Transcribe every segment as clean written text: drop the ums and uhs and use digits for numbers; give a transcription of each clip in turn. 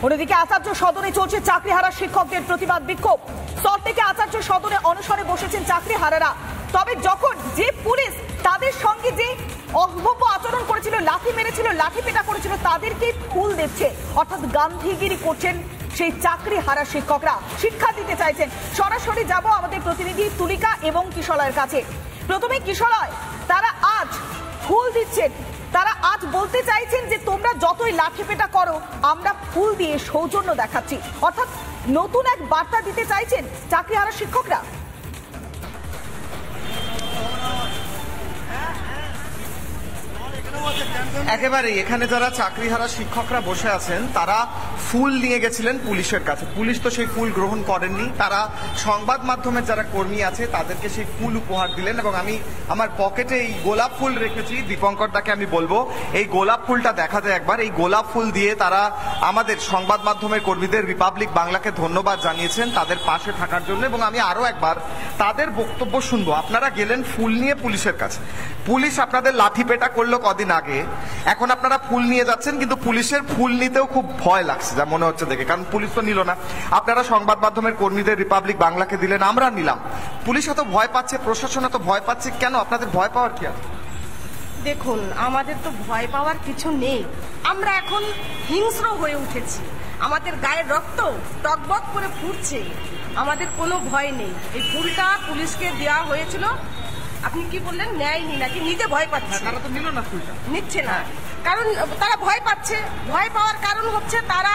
অন্যদিকে আচার্য সদনে চলছে চাকরিহারা শিক্ষকদের প্রতিবাদ বিক্ষোভ। স্তর থেকে আচার্য সদনে অনশনে বসেছেন চাকরিহারারা। তবে যখন যে পুলিশ তাদের সঙ্গে যে অভব্য আচরণ করেছিল, লাঠি মেরেছিল, লাঠি পেটা করেছিল, তাদেরকে ফুল দিচ্ছে, অর্থাৎ গান্ধীগিরি করছেন সেই চাকরিহারা শিক্ষকরা। শিক্ষা দিতে চাইছেন। সরাসরি যাব আমাদের প্রতিনিধি তুলিকা এবং কিশলয়ের কাছে। প্রথমে কিশলয়, তারা আজ ফুল দিচ্ছেন, তারা আজ বলতে চাইছেন যে তোমরা যতই লাঠিপেটা করো আমরা ফুল দিয়ে সৌজন্য দেখাচ্ছি, অর্থাৎ নতুন এক বার্তা দিতে চাইছেন চাকরিহারা শিক্ষকরা। একেবারেই এখানে যারা চাকরিহারা শিক্ষকরা বসে আছেন তারা ফুল নিয়ে গেছিলেন পুলিশের কাছে। পুলিশ তো সেই ফুল গ্রহণ করেননি, তারা সংবাদ মাধ্যমের যারা কর্মী আছে তাদেরকে সেই ফুল উপহার দিলেন। এবং আমি আমার পকেটে এই গোলাপ ফুল রেখেছি, দীপঙ্কর দাকে আমি বলবো এই গোলাপ ফুলটা দেখাতে একবার। এই গোলাপ ফুল দিয়ে তারা আমাদের সংবাদ মাধ্যমের কর্মীদের, রিপাবলিক বাংলাকে ধন্যবাদ জানিয়েছেন তাদের পাশে থাকার জন্য। এবং আমি আরো একবার তাদের বক্তব্য শুনবো। আপনারা গেলেন ফুল নিয়ে পুলিশের কাছে, পুলিশ আপনাদের লাঠিপেটা করলো কদিন আগে, এখন আপনারা ফুল নিয়ে যাচ্ছেন, কিন্তু পুলিশের ফুল নিতেও খুব ভয় লাগছে যা মনে হচ্ছে দেখে, কারণ পুলিশ তো নিল না। আপনারা সংবাদ মাধ্যমের কর্মীদের, রিপাবলিক বাংলাকে দিলেন, আমরা নিলাম। পুলিশ এত ভয় পাচ্ছে, প্রশাসন এত ভয় পাচ্ছে কেন? আপনাদের ভয় পাওয়ার কি আছে? দেখুন, আমাদের তো ভয় পাওয়ার কিছু নেই। আমরা এখন হিংস্র হয়ে উঠেছি, আমাদের গায়ের রক্ত টকবক করে ফুটছে, আমাদের কোনো ভয় নেই। এই ফুলটা পুলিশকে দেওয়া হয়েছিল, আপনি কি বললেন নেয়নি নাকি? নিতে ভয় পাচ্ছে। তারা তো নিল না ফুলটা, নিচ্ছে না, কারণ তারা ভয় পাচ্ছে। ভয় পাওয়ার কারণ হচ্ছে তারা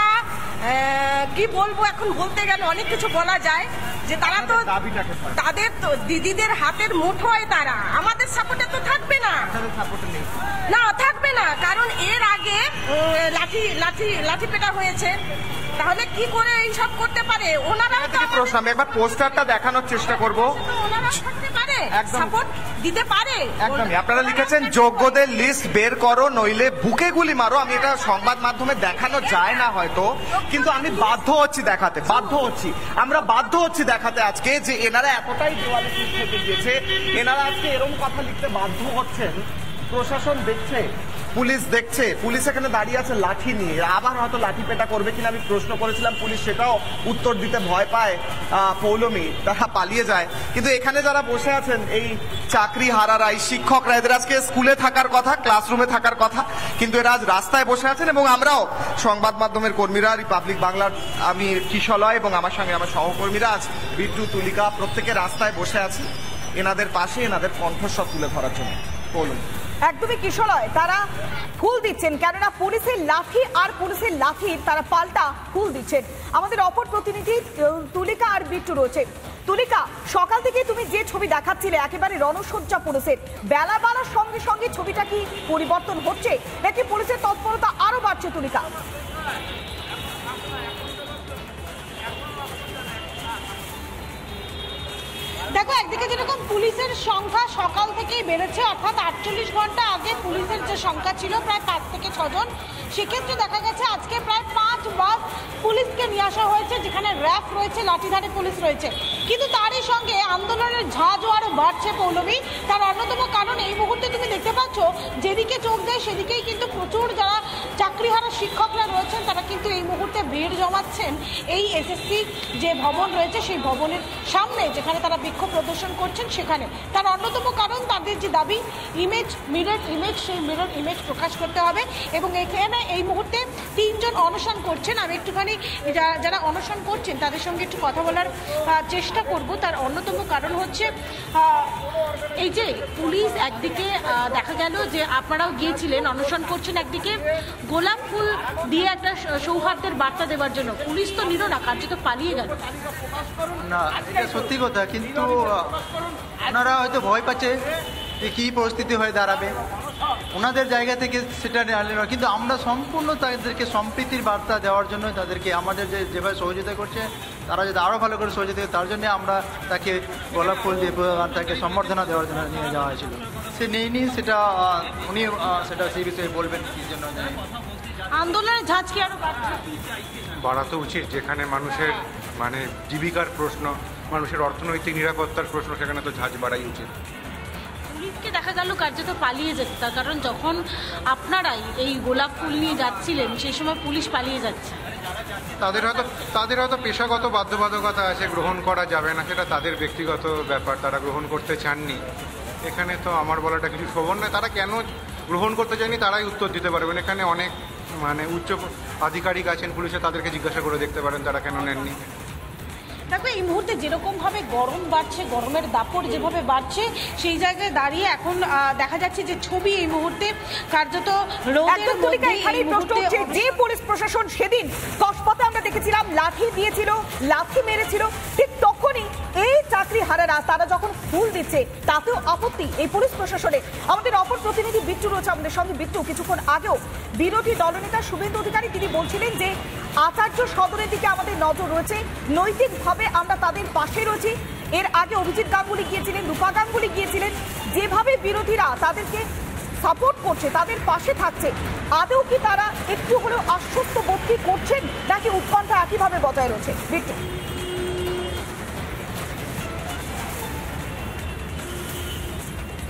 কি বলবো, এখন বলতে গেলে অনেক কিছু বলা যায়, যে তারা তো তাদের তো দিদিদের হাতের মুঠোয়, তারা আমাদের সাপোর্টে তো থাকবে না, না থাকবে না, কারণ এর আগে লাঠি পেটা হয়েছে, তাহলে কি করে এইসব করতে পারে? ওনারা প্রশ্ন, আমি একবার পোস্টারটা দেখানোর চেষ্টা করবো। ওনারা থাকতে পারে, সাপোর্ট দিতে পারে। একদমই, আপনারা লিখেছেন যোগ্যদের লিস্ট বের করো নইলে বুকে গুলি মারো। আমি এটা সংবাদ মাধ্যমে দেখানো যায় না হয়তো, কিন্তু আমি বাধ্য হচ্ছি দেখাতে, আমরা বাধ্য হচ্ছি দেখাতে আজকে যে এনারা এতটাই দেওয়ালে পিঠ থেকে গিয়েছে, এনারা আজকে এরকম কথা লিখতে বাধ্য হচ্ছেন। প্রশাসন দেখছে, পুলিশ দেখছে, পুলিশ এখানে দাঁড়িয়ে আছে লাঠি নিয়ে, আবার হয়তো লাঠি পেটা করবে কিনা আমি প্রশ্ন করেছিলাম, পুলিশ সেটাও উত্তর দিতে ভয় পায়। পৌলমী, তারা পালিয়ে যায়। কিন্তু এখানে যারা বসে আছেন এই চাকরি হারারা, এই শিক্ষকরা, এদের আজকে স্কুলে থাকার কথা, ক্লাসরুমে থাকার কথা, কিন্তু এরা আজ রাস্তায় বসে আছেন। এবং আমরাও সংবাদ মাধ্যমের কর্মীরা, রিপাবলিক বাংলার আমি কিশলয় এবং আমার সঙ্গে আমার সহকর্মীরা আজ বিট্টু, তুলিকা, প্রত্যেকে রাস্তায় বসে আছি এনাদের পাশে, এনাদের কণ্ঠস্বর তুলে ধরার জন্য। পৌলমী, একদমই কিশলয়, তারা ফুল দিচ্ছেন কেননা পুলিশের লাঠি আর পুলিশের লাঠির তারা পাল্টা ফুল দিচ্ছেন। আমাদের অপর প্রতিনিধি তুলিকা আর বিট্টু রয়েছে। তুলিকা, সকাল থেকে তুমি যে ছবি দেখাচ্ছিলে একেবারে রণসজ্জা পুলিশের, বেলা বাড়ার সঙ্গে সঙ্গে ছবিটা কি পরিবর্তন হচ্ছে নাকি পুলিশের তৎপরতা আরো বাড়ছে? তুলিকা, দেখো, একদিকে যেরকম পুলিশের সংখ্যা সকাল থেকেই বেড়েছে, অর্থাৎ 48 ঘন্টা আগে পুলিশের যে সংখ্যা ছিল প্রায় 5 থেকে 6 জন, সেক্ষেত্রে দেখা গেছে আজকে প্রায় 5 বাস পুলিশকে নিয়ে আসা হয়েছে, যেখানে র্যাফ রয়েছে, লাঠিধারী পুলিশ রয়েছে। কিন্তু তারই সঙ্গে আন্দোলনের ঝাঁজ আরও বাড়ছে পৌলমী। তার অন্যতম কারণ এই মুহূর্তে তুমি দেখতে পাচ্ছ যেদিকে চোখ দেয় সেদিকেই কিন্তু প্রচুর যারা চাকরিহারা শিক্ষকরা রয়েছেন তারা কিন্তু এই মুহূর্তে ভিড় জমাচ্ছেন এই এসএসসি যে ভবন রয়েছে সেই ভবনের সামনে, যেখানে তারা বিক্ষোভ প্রদর্শন করছেন সেখানে। তার অন্যতম কারণ তাদের যে দাবি মিরর ইমেজ, সেই মিরর ইমেজ প্রকাশ করতে হবে। এবং এখানে এই মুহূর্তে 3 জন অনশন করছেন। আমি একটুখানি যারা অনশন করছেন তাদের সঙ্গে একটু কথা বলার চেষ্টা করব। তার অন্যতম কারণ হচ্ছে এই যে পুলিশ একদিকে দেখা গেল যে আপনারাও গিয়েছিলেন, অনশন করছেন, একদিকে গোলাপ ফুল দিয়ে একটা সৌহার্দ্যের বার্তা দেওয়ার জন্য, পুলিশ তো নিল না, কার্যত পালিয়ে গেল। না, এটা সত্যি কথা, কিন্তু ওনারা হয়তো ভয় পাচ্ছে যে কী পরিস্থিতি হয়ে দাঁড়াবে, ওনাদের জায়গা থেকে সেটা আনলে না। কিন্তু আমরা সম্পূর্ণ তাদেরকে সম্প্রীতির বার্তা দেওয়ার জন্য তাদেরকে আমাদের যেভাবে সহযোগিতা করছে, তারা যদি আরও ভালো করে সহযোগিতা করে, তার জন্য আমরা তাকে গোলাপ ফুল দিয়ে তাকে সম্বর্ধনা দেওয়ার জন্য নিয়ে যাওয়া হয়েছিল। সে নেয়নি, সেটা উনি সেটা সেই বিষয়ে বলবেন কী জন্য। আন্দোলনের ঝাঁজ কি আরো বাড়াতে উচিত, যেখানে মানুষের জীবিকার প্রশ্ন, মানুষের অর্থনৈতিক নিরাপত্তার প্রশ্ন, সেখানে তো ঝাঁজ বাড়াই উচিত। পুলিশকে দেখা গেল কার্যত পালিয়ে যেতে, তার কারণ যখন আপনারাই এই গোলাপ ফুল নিয়ে যাচ্ছিলেন সেই সময় পুলিশ পালিয়ে যাচ্ছে। তাদের হয়তো পেশাগত বাধ্যবাধকতা আছে, গ্রহণ করা যাবে না, সেটা তাদের ব্যক্তিগত ব্যাপার, তারা গ্রহণ করতে চাননি। এখানে তো আমার বলাটা কিছু খবর নয়। তারা কেন গ্রহণ করতে চায়নি তারাই উত্তর দিতে পারবেন। এখানে অনেক উচ্চ আধিকারিক আছেন পুলিশে, তাদেরকে জিজ্ঞাসা করে দেখতে পারেন তারা কেন নেননি। দেখো এই মুহূর্তে যেরকম ভাবে গরম বাড়ছে, গরমের দাপট যেভাবে বাড়ছে, সেই জায়গায় দাঁড়িয়ে এখন দেখা যাচ্ছে যে ছবি এই মুহূর্তে কার্যত রোদের মধ্যে এই মুহূর্তে যে পুলিশ প্রশাসন সেদিন কসবাতে আমরা দেখেছিলাম লাঠি দিয়েছিল, লাঠি মেরেছিল, ঠিক তখনই এই চাকরি হারারা তারা যখন ফুল দিচ্ছে তাতেও আপত্তি এই পুলিশ প্রশাসনে। আমাদের অপর প্রতিনিধি বিট্টু রয়েছে আমাদের সঙ্গে। বিট্টু, কিছুক্ষণ আগেও বিরোধী দলনেতা শুভেন্দু অধিকারী তিনি বলছিলেন যে আচার্য সদনের দিকে আমাদের নজর রয়েছে, নৈতিকভাবে আমরা তাদের পাশে রয়েছি। এর আগে অভিজিৎ গাঙ্গুলি গিয়েছিলেন, রূপা গাঙ্গুলি গিয়েছিলেন। যেভাবে বিরোধীরা তাদেরকে সাপোর্ট করছে, তাদের পাশে থাকছে, আদৌ কি তারা একটু হলেও আশ্বস্ত বোধ করছেন নাকি উৎকণ্ঠা একইভাবে বজায় রয়েছে? বিট্টু,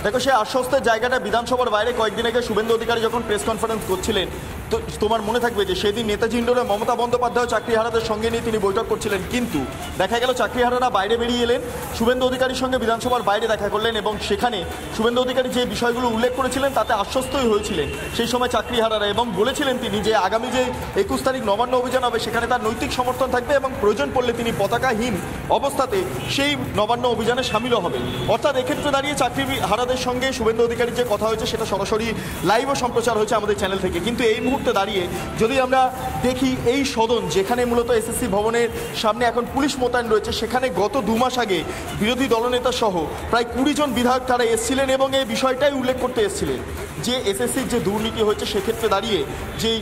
দেখো সেই আশ্বস্তের জায়গাটা বিধানসভার বাইরে কয়েকদিন আগে শুভেন্দু অধিকারী যখন প্রেস কনফারেন্স করছিলেন, তো তোমার মনে থাকবে যে সেদিন নেতাজি ইন্ডোরে মমতা বন্দ্যোপাধ্যায় চাকরিহারাদের সঙ্গে নিয়ে তিনি বৈঠক করছিলেন, কিন্তু দেখা গেল চাকরিহারারা বাইরে বেরিয়ে এলেন, শুভেন্দু অধিকারীর সঙ্গে বিধানসভার বাইরে দেখা করলেন এবং সেখানে শুভেন্দু অধিকারী যে বিষয়গুলো উল্লেখ করেছিলেন তাতে আশ্বস্তই হয়েছিলেন সেই সময় চাকরিহারারা, এবং বলেছিলেন তিনি যে আগামী যে 21 তারিখ নবান্ন অভিযান হবে সেখানে তার নৈতিক সমর্থন থাকবে এবং প্রয়োজন পড়লে তিনি পতাকাহীন অবস্থাতে সেই নবান্ন অভিযানে সামিলও হবেন। অর্থাৎ এক্ষেত্রে দাঁড়িয়ে চাকরিহারাদের সঙ্গে শুভেন্দু অধিকারীর যে কথা হয়েছে সেটা সরাসরি লাইভও সম্প্রচার হয়েছে আমাদের চ্যানেল থেকে। কিন্তু এই মুহূর্তে দাঁড়িয়ে যদি আমরা দেখি এই সদন যেখানে মূলত এসএসসি ভবনের সামনে এখন পুলিশ মোতায়েন রয়েছে, সেখানে গত 2 মাস আগে বিরোধী দলনেতা সহ প্রায় 20 জন বিধায়ক তারা এসেছিলেন এবং এই বিষয়টাই উল্লেখ করতে এসেছিলেন যে এসএসসির যে দুর্নীতি হয়েছে সেক্ষেত্রে দাঁড়িয়ে যেই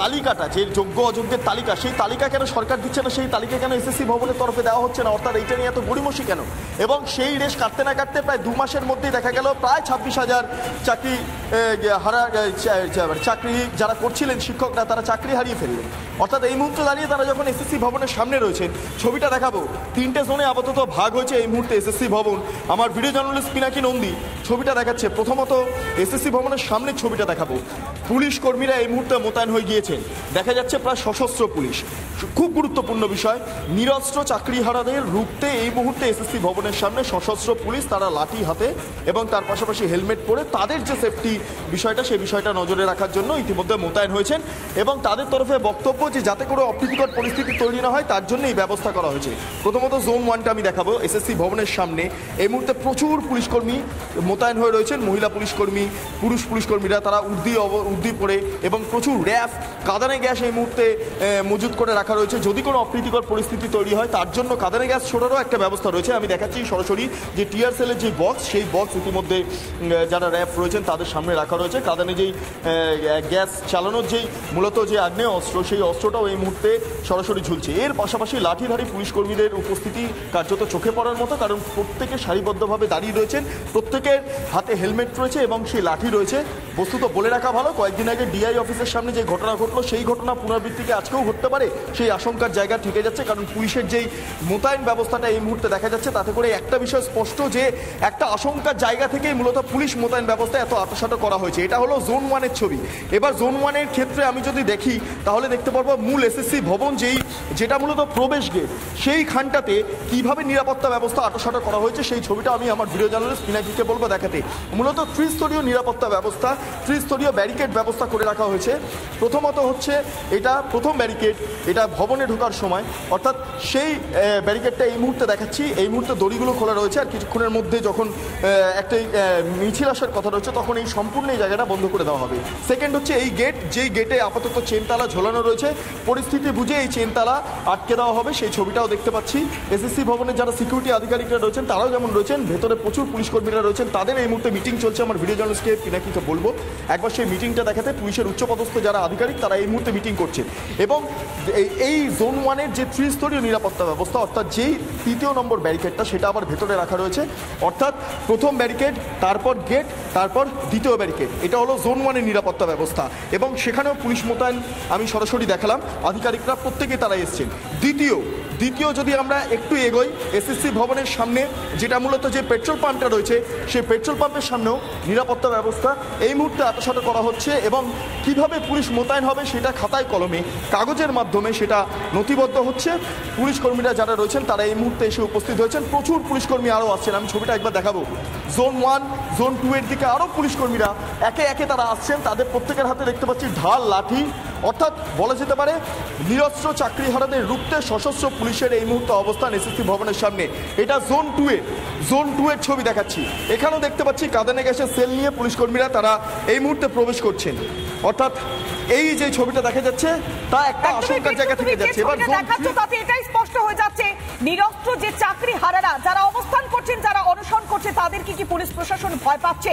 তালিকাটা, যে যোগ্য অযোগ্যের তালিকা, সেই তালিকা কেন সরকার দিচ্ছে না, সেই তালিকা কেন এসএসসি ভবনের তরফে দেওয়া হচ্ছে না, অর্থাৎ এইটা নিয়ে এত গড়িমসি কেন। এবং সেই রেশ কাটতে না কাটতে প্রায় 2 মাসের মধ্যেই দেখা গেল প্রায় 26,000 চাকরি যারা করছিলেন শিক্ষকরা তারা চাকরি হারিয়ে ফেললেন। অর্থাৎ এই মুহূর্তে দাঁড়িয়ে তারা যখন এসএসসি ভবনের সামনে রয়েছেন, ছবিটা দেখাবো, 3টে জোনে আপাতত ভাগ হয়েছে এই মুহূর্তে এসএসসি ভবন। আমার ভিডিও জার্নালিস্ট পিনাকি নন্দী ছবিটা দেখাচ্ছে। প্রথমত এসএসসি ভবনের সামনের ছবিটা দেখাবো, পুলিশ কর্মীরা এই মুহূর্তে মোতায়েন হয়ে গিয়েছেন, দেখা যাচ্ছে প্রায় সশস্ত্র পুলিশ। খুব গুরুত্বপূর্ণ বিষয়, নিরস্ত্র চাকরিহারাদের রুখতে এই মুহূর্তে এসএসসি ভবনের সামনে সশস্ত্র পুলিশ, তারা লাঠি হাতে এবং তার পাশাপাশি হেলমেট পরে তাদের যে সেফটি বিষয়টা সেই বিষয়টা নজরে রাখার জন্য ইতিমধ্যে মোতায়েন হয়েছেন এবং তাদের তরফে বক্তব্য যে যাতে করে অপ্রীতিকর পরিস্থিতি তৈরি না হয় তার জন্য এই ব্যবস্থা করা হয়েছে। প্রথমত জোন 1টা আমি দেখাবো, এসএসসি ভবনের সামনে এই মুহূর্তে প্রচুর পুলিশকর্মী মোতায়েন হয়ে রয়েছেন, মহিলা পুলিশকর্মী, পুরুষ পুলিশকর্মীরা তারা উর্দি পরে এবং প্রচুর র্যাফ, কাঁদানে গ্যাস এই মুহূর্তে মজুত করে রাখা রয়েছে। যদি কোনো অপ্রীতিকর পরিস্থিতি তৈরি হয় তার জন্য কাঁদানে গ্যাস ছোড়ারও একটা ব্যবস্থা রয়েছে। আমি দেখাচ্ছি সরাসরি যে টিআর সেলের যে বক্স, সেই বক্স ইতিমধ্যে যারা র্যাফ রয়েছেন তাদের সামনে রাখা রয়েছে। কাঁদানে যেই গ্যাস চালানোর যেই মূলত যে আগ্নেয় অস্ত্র, সেই অস্ত্রটাও এই মুহূর্তে সরাসরি ঝুলছে। এর পাশাপাশি লাঠিধারী পুলিশ কর্মীদের উপস্থিতি কার্যত চোখে পড়ার মতো, কারণ প্রত্যেকে সারিবদ্ধভাবে দাঁড়িয়ে রয়েছেন, প্রত্যেকের হাতে হেলমেট রয়েছে এবং সেই লাঠি রয়েছে। বস্তুত বলে রাখা ভালো, কয়েকদিন আগে ডিআই অফিসের সামনে যে ঘটনা ঘটলো সেই ঘটনা পুনরাবৃত্তিকে আজকেও ঘটতে পারে, সেই আশঙ্কার জায়গা থেকে যাচ্ছে। কারণ পুলিশের যেই মোতায়েন ব্যবস্থাটা এই মুহূর্তে দেখা যাচ্ছে তাতে করে একটা বিষয় স্পষ্ট যে একটা আশঙ্কার জায়গা থেকেই মূলত পুলিশ মোতায়েন ব্যবস্থা এত আঁটসাঁট করা হয়েছে। এটা হলো জোন 1-এর ছবি। এবার জোন 1-এর ক্ষেত্রে আমি যদি দেখি তাহলে দেখতে পারবো মূল এসএসসি ভবন যেটা মূলত প্রবেশ গেট, সেইখানটাতে কিভাবে নিরাপত্তা ব্যবস্থা আঁটসাঁট করা হয়েছে সেই ছবিটা আমি আমার ভিডিও জার্নালিস্ট পিনাকিকে বলবো দেখাতে। মূলত ত্রিস্তরীয় নিরাপত্তা ব্যবস্থা, ত্রিস্তরীয় ব্যারিকেড ব্যবস্থা করে রাখা হয়েছে। প্রথমত হচ্ছে এটা প্রথম ব্যারিকেড, এটা ভবনে ঢোকার সময়, অর্থাৎ সেই ব্যারিকেডটা এই মুহূর্তে দেখাচ্ছি। এই মুহূর্তে দড়িগুলো খোলা রয়েছে আর কিছুক্ষণের মধ্যে যখন একটা মিছিল আসার কথা রয়েছে তখন এই সম্পূর্ণ এই জায়গাটা বন্ধ করে দেওয়া হবে। সেকেন্ড হচ্ছে এই গেট, যেই গেটে আপাতত চেনতালা ঝোলানো রয়েছে, পরিস্থিতি বুঝে এই চেনতালা আটকে দেওয়া হবে, সেই ছবিটাও দেখতে পাচ্ছি। এসএসসি ভবনের যারা সিকিউরিটি আধিকারিকরা রয়েছেন তারাও যেমন রয়েছেন, ভেতরে প্রচুর পুলিশ কর্মীরা রয়েছেন, তাদের এই মুহূর্তে মিটিং চলছে। আমার ভিডিও জার্নালিস্টকে পিনাকিকে বলবো একবার সেই মিটিংটা ছবিটা দেখাতে পুলিশের উচ্চপদস্থ যারা আধিকারিক তারা এই মুহূর্তে মিটিং করছে এবং এই জোন 1-এর যে ত্রিস্তরীয় নিরাপত্তা ব্যবস্থা অর্থাৎ যেই 3য় নম্বর ব্যারিকেডটা সেটা আবার ভেতরে রাখা রয়েছে, অর্থাৎ প্রথম ব্যারিকেড, তারপর গেট, তারপর 2য় ব্যারিকেড, এটা হলো জোন 1-এর নিরাপত্তা ব্যবস্থা এবং সেখানেও পুলিশ মোতায়েন আমি সরাসরি দেখালাম, আধিকারিকরা প্রত্যেকে তারা এসছেন। দ্বিতীয় যদি আমরা একটু এগোই, এসএসসি ভবনের সামনে যেটা মূলত যে পেট্রোল পাম্পটা রয়েছে সেই পেট্রোল পাম্পের সামনেও নিরাপত্তা ব্যবস্থা এই মুহূর্তে আঁটাসাঁটা করা হচ্ছে এবং কিভাবে পুলিশ মোতায়েন হবে সেটা খাতায় কলমে কাগজের মাধ্যমে সেটা নথিবদ্ধ হচ্ছে। পুলিশ কর্মীরা যারা রয়েছেন তারা এই মুহূর্তে এসে উপস্থিত হয়েছেন, প্রচুর পুলিশ কর্মী আরও আসছেন, আমি ছবিটা একবার দেখাবো। জোন 1, জোন 2-এর দিকে আরও পুলিশ কর্মীরা একে একে তারা আসছেন, তাদের প্রত্যেকের হাতে দেখতে পাচ্ছি ঢাল, লাঠি, অর্থাৎ বলা যেতে পারে নিরস্ত্র চাকরিহারাদের রুখতে সশস্ত্র পুলিশের এই মুহূর্তে অবস্থান এসএসসি ভবনের সামনে। এটা জোন 2-এর ছবি দেখাচ্ছি। এখানেও দেখতে পাচ্ছি কাঁদানে গ্যাসের সেল নিয়ে পুলিশ কর্মীরা তারা এই মুহূর্তে প্রবেশ করছেন, অর্থাৎ এই যে ছবিটা দেখা যাচ্ছে তা একটা আশঙ্কার জায়গা থেকে যাচ্ছে। এবার তাতে এটাই স্পষ্ট হয়ে যাচ্ছে নিরস্ত্র যে চাকরি হারারা যারা অবস্থান করছেন, যারা অনশন করছে, তাদেরকে কি পুলিশ প্রশাসন ভয় পাচ্ছে?